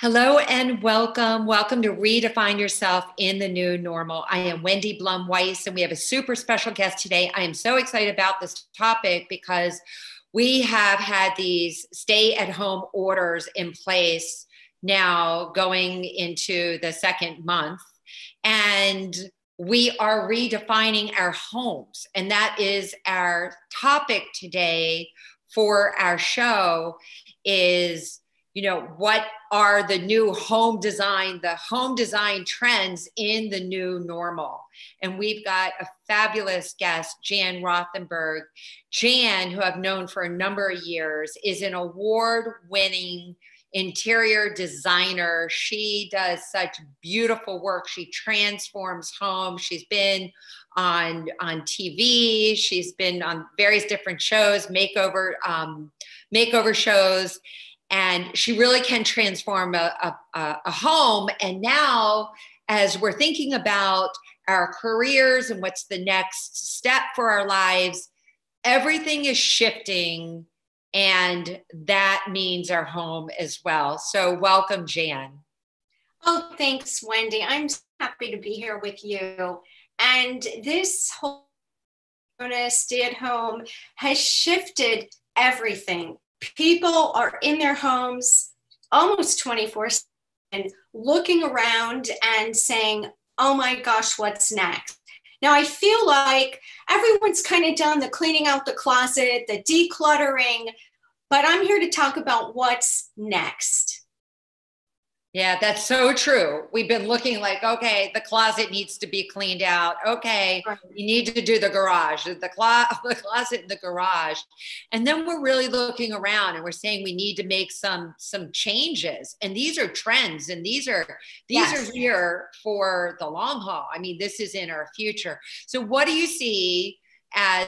Hello and welcome. Welcome to Redefine Yourself in the New Normal. I am Wendy Blum Weiss, and we have a super special guest today. I am so excited about this topic because we have had these stay-at-home orders in place now going into the second month, and we are redefining our homes. And that is our topic today for our show is, what are the new the home design trends in the new normal? And we've got a fabulous guest, Jan Rothenberg. Jan, who I've known for a number of years, is an award-winning interior designer. She does such beautiful work. She transforms homes. She's been on TV. She's been on various different shows, makeover shows. And she really can transform a home. And now, as we're thinking about our careers and what's the next step for our lives, everything is shifting. And that means our home as well. So welcome, Jan. Oh, thanks, Wendy. I'm so happy to be here with you. And this whole stay-at-home has shifted everything. People are in their homes almost 24/7, looking around and saying, oh my gosh, what's next? Now, I feel like everyone's kind of done the cleaning out the closet, the decluttering, but I'm here to talk about what's next. Yeah, that's so true. We've been looking like, okay, the closet needs to be cleaned out. Okay, Right. you need to do the garage, the closet in the garage. And then we're really looking around and we're saying we need to make some changes. And these are trends, and these are here for the long haul. I mean, this is in our future. So what do you see as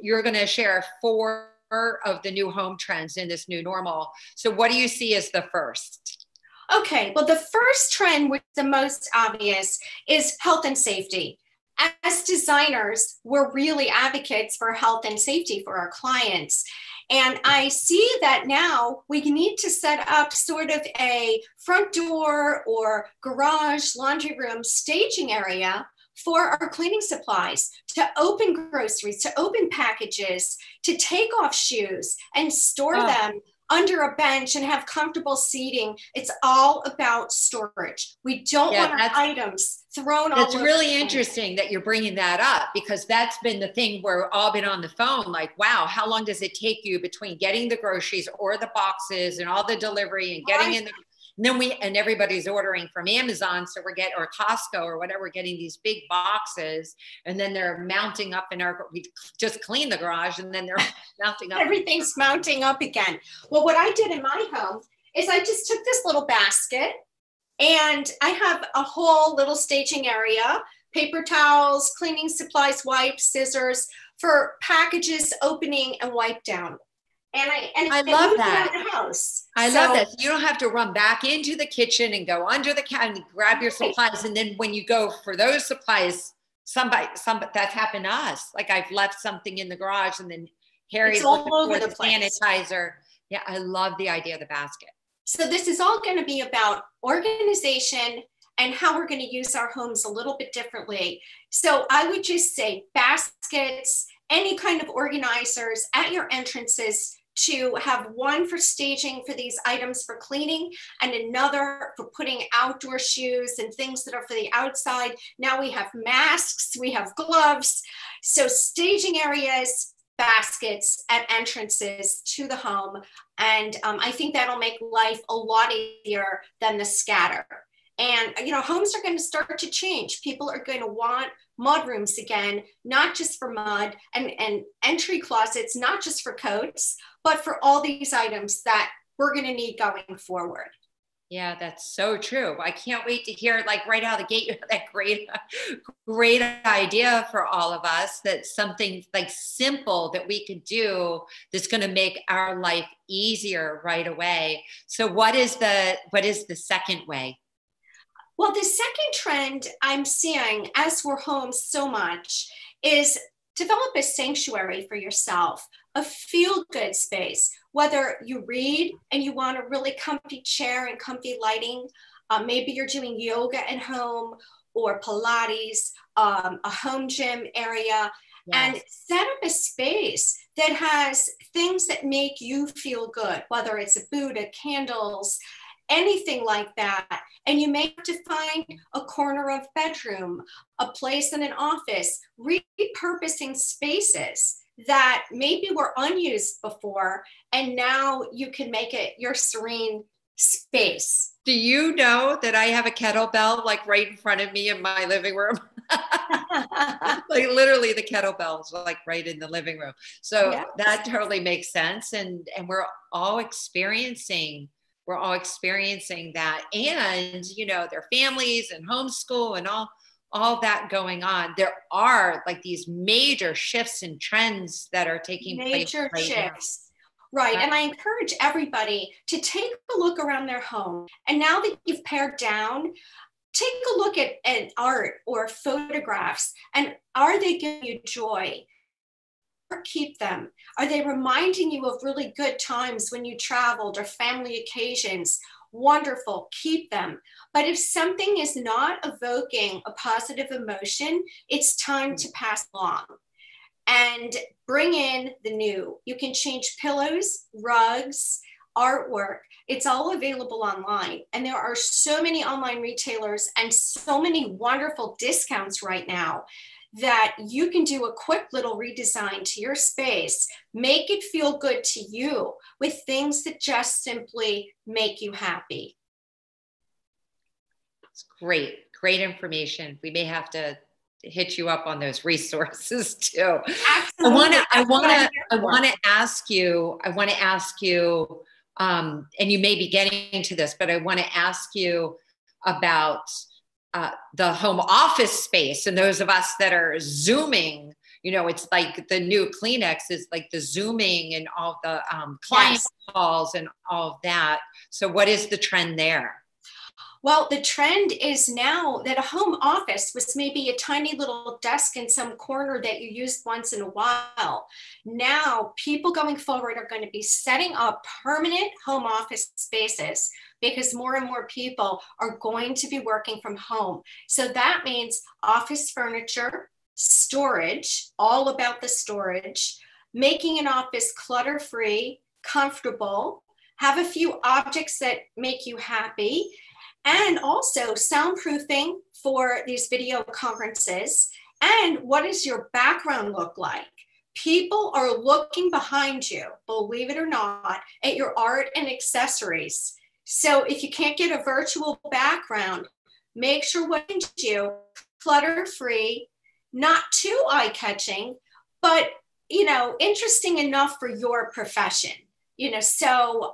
you're going to share 4 of the new home trends in this new normal? So what do you see as the first? Okay, well, the first trend, which is the most obvious, is health and safety. As designers, we're really advocates for health and safety for our clients. And I see that now we need to set up sort of a front door or garage, laundry room, staging area for our cleaning supplies, to open groceries, to open packages, to take off shoes and store them under a bench and have comfortable seating. It's all about storage. We don't want our items thrown all over. That's really interesting that you're bringing that up, because that's been the thing where we've all been on the phone like, wow, how long does it take you between getting the groceries or the boxes and all the delivery and getting in the... And then everybody's ordering from Amazon. So or Costco or whatever, we're getting these big boxes, and then they're mounting up we just clean the garage and then they're mounting up. Everything's mounting up again. Well, what I did in my home is I just took this little basket, and I have a whole little staging area, paper towels, cleaning supplies, wipes, scissors for packages, opening and wipe down. And I love that. The house. I love that. You don't have to run back into the kitchen and go under the couch and grab your supplies. And then when you go for those supplies, somebody that's happened to us. Like, I've left something in the garage and then Harry's all over the place. Sanitizer. Yeah, I love the idea of the basket. So this is all going to be about organization and how we're going to use our homes a little bit differently. So I would just say baskets, any kind of organizers at your entrances, to have one for staging for these items for cleaning and another for putting outdoor shoes and things that are for the outside. Now we have masks, we have gloves. So staging areas, baskets at entrances to the home. And I think that'll make life a lot easier than the scatter. And, homes are going to start to change. People are going to want mud rooms again, not just for mud, and entry closets, not just for coats, but for all these items that we're going to need going forward. Yeah, that's so true. I can't wait to hear, like, right out of the gate, you have that great idea for all of us. That's something like simple that we could do that's going to make our life easier right away. So what is the second way? Well, the second trend I'm seeing as we're home so much is develop a sanctuary for yourself, a feel-good space Whether you read and you want a really comfy chair and comfy lighting, maybe you're doing yoga at home or Pilates, a home gym area, and set up a space that has things that make you feel good, whether it's a Buddha, candles, anything like that. And you may have to find a corner of bedroom, a place in an office, repurposing spaces that maybe were unused before, and now you can make it your serene space. Do you know that I have a kettlebell like right in front of me in my living room? Like literally the kettlebell is like right in the living room. So that totally makes sense. And we're all experiencing that. And, you know, their families and homeschool and all that going on. There are like these major shifts and trends that are taking place right shifts. Now. Right. And I encourage everybody to take a look around their home. And now that you've pared down, take a look at art or photographs. And are they giving you joy? Or keep them? Are they reminding you of really good times when you traveled or family occasions? Wonderful, keep them. But if something is not evoking a positive emotion, it's time to pass along and bring in the new. You can change pillows, rugs, artwork. It's all available online. And there are so many online retailers and so many wonderful discounts right now that you can do a quick little redesign to your space, make it feel good to you with things that just simply make you happy. It's great information. We may have to hit you up on those resources too. Absolutely. I want to ask you, and you may be getting to this, but I want to ask you about the home office space, and those of us that are Zooming, you know, it's like the new Kleenex is like the Zooming and all the client calls and all of that. So what is the trend there? Well, the trend is now that a home office was maybe a tiny little desk in some corner that you used once in a while. Now, people going forward are going to be setting up permanent home office spaces because more and more people are going to be working from home. So that means office furniture, storage, all about the storage, making an office clutter-free, comfortable, have a few objects that make you happy, and also soundproofing for these video conferences. And what does your background look like? People are looking behind you, believe it or not, at your art and accessories. So if you can't get a virtual background, make sure what you clutter-free, not too eye-catching, but, you know, interesting enough for your profession. You know, so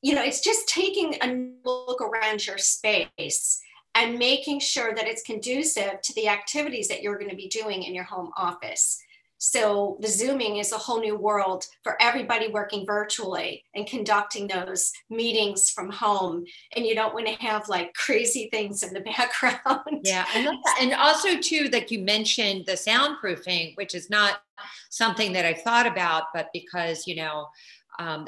you know, it's just taking a look around your space and making sure that it's conducive to the activities that you're going to be doing in your home office. So the Zooming is a whole new world for everybody working virtually and conducting those meetings from home. And you don't want to have like crazy things in the background. Yeah, I love that. And also too, like you mentioned the soundproofing, which is not something that I've thought about, but because, you know,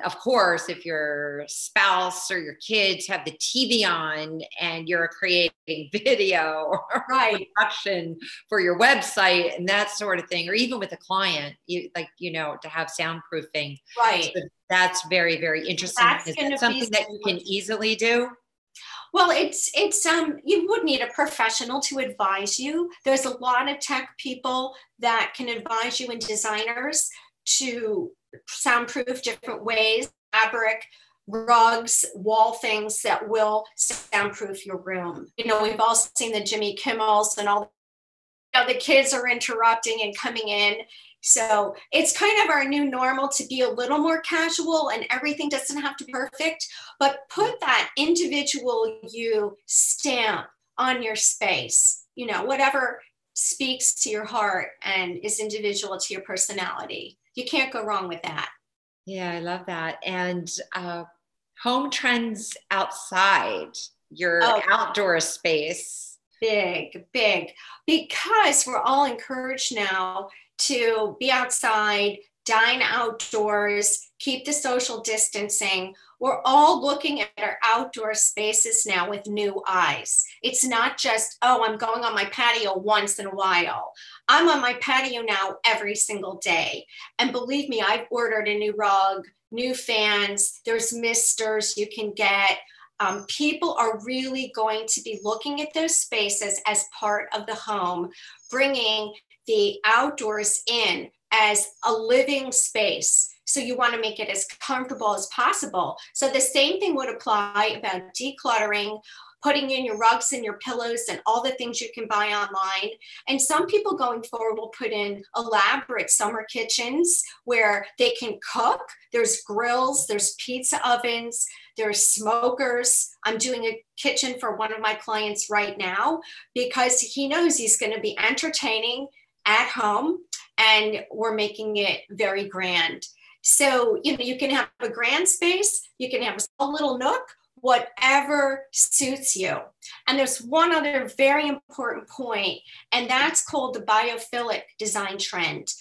of course, if your spouse or your kids have the TV on and you're creating video or production for your website and that sort of thing, or even with a client, you like, you know, to have soundproofing. Right. So that's very, very interesting. Is that something that you can easily do? Well, it's you would need a professional to advise you. There's a lot of tech people that can advise you and designers to soundproof different ways, fabric, rugs, wall things that will soundproof your room. You know, we've all seen the Jimmy Kimmels and all, you know, the kids are interrupting and coming in. So it's kind of our new normal to be a little more casual and everything doesn't have to be perfect, but put that individual you stamp on your space, you know, whatever speaks to your heart and is individual to your personality. You can't go wrong with that. Yeah, I love that. And home trends outside your outdoor space. Big, because we're all encouraged now to be outside, dine outdoors, keep the social distancing. We're all looking at our outdoor spaces now with new eyes. It's not just, oh, I'm going on my patio once in a while. I'm on my patio now every single day. And believe me, I've ordered a new rug, new fans, there's misters you can get. People are really going to be looking at those spaces as part of the home, bringing the outdoors in as a living space. So you want to make it as comfortable as possible. So the same thing would apply about decluttering, putting in your rugs and your pillows and all the things you can buy online. And some people going forward will put in elaborate summer kitchens where they can cook. There's grills, there's pizza ovens, there's smokers. I'm doing a kitchen for one of my clients right now because he knows he's going to be entertaining at home, and we're making it very grand. So, you can have a grand space, you can have a small little nook, whatever suits you. And there's one other very important point, and that's called the biophilic design trend.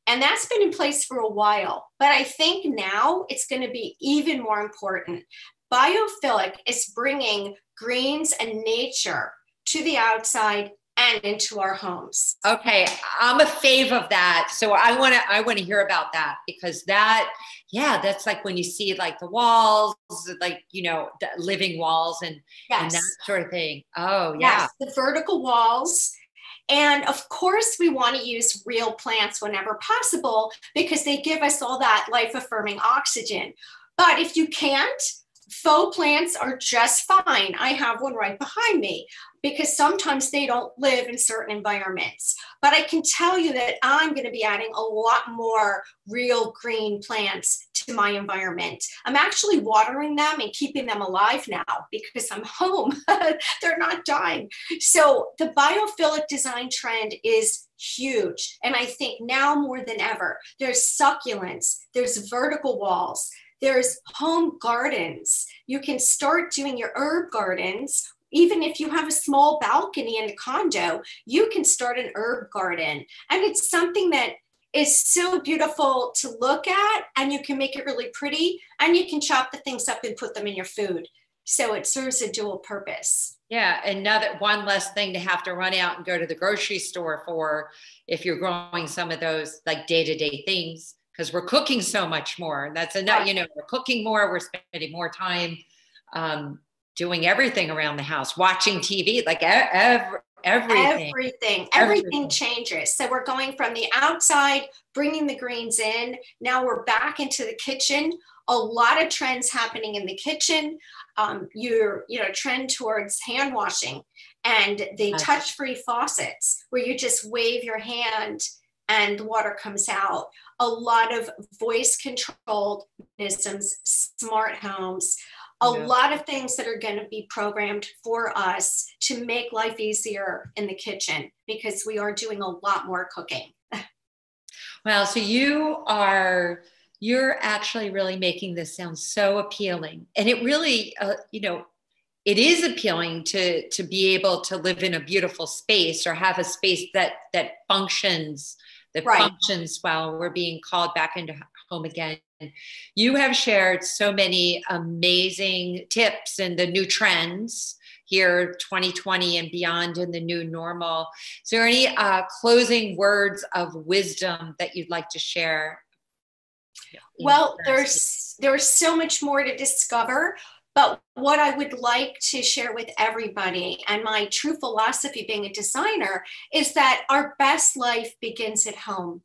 And that's been in place for a while, but I think now it's going to be even more important. Biophilic is bringing greens and nature to the outside and into our homes. Okay, I'm a fave of that. So I want to hear about that, because that's like when you see like the walls, like, the living walls and that sort of thing. Oh, yeah. Yes, the vertical walls. And of course, we want to use real plants whenever possible because they give us all that life-affirming oxygen. But if you can't, faux plants are just fine. I have one right behind me because sometimes they don't live in certain environments. But I can tell you that I'm going to be adding a lot more real green plants to my environment. I'm actually watering them and keeping them alive now because I'm home. They're not dying. So the biophilic design trend is huge. And I think now more than ever, there's succulents, there's vertical walls, there's home gardens. You can start doing your herb gardens. Even if you have a small balcony in a condo, you can start an herb garden. And it's something that is so beautiful to look at, and you can make it really pretty, and you can chop the things up and put them in your food. So it serves a dual purpose. Yeah, another one less thing to have to run out and go to the grocery store for if you're growing some of those like day-to-day things, because we're cooking so much more. That's enough, we're cooking more, we're spending more time doing everything around the house, watching TV, like everything changes. So we're going from the outside, bringing the greens in. Now we're back into the kitchen. A lot of trends happening in the kitchen. Trend towards hand washing and the touch-free faucets where you just wave your hand and the water comes out. A lot of voice controlled systems, smart homes, a lot of things that are going to be programmed for us to make life easier in the kitchen because we are doing a lot more cooking. Well, so you're actually really making this sound so appealing. And it really, it is appealing to be able to live in a beautiful space or have a space that functions while we're being called back into home again. You have shared so many amazing tips and the new trends here, 2020 and beyond, in the new normal. Is there any closing words of wisdom that you'd like to share? Well, there's so much more to discover, but what I would like to share with everybody, and my true philosophy being a designer, is that our best life begins at home,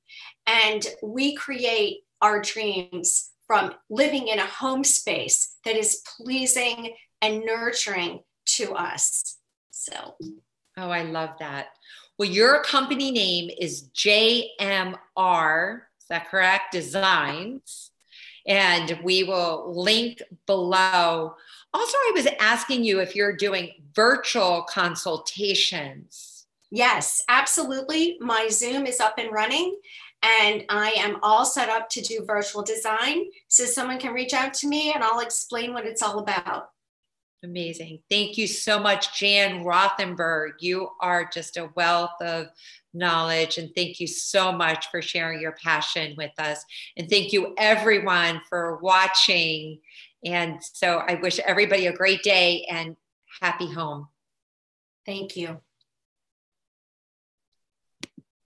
and we create our dreams from living in a home space that is pleasing and nurturing to us. So, I love that. Well, your company name is JMR, is that correct? Designs. And we will link below. Also, I was asking you if you're doing virtual consultations. Yes, absolutely. My Zoom is up and running, and I am all set up to do virtual design. So someone can reach out to me and I'll explain what it's all about. Amazing. Thank you so much, Jan Rothenberg. You are just a wealth of knowledge. And thank you so much for sharing your passion with us. And thank you, everyone, for watching. And so I wish everybody a great day and happy home. Thank you.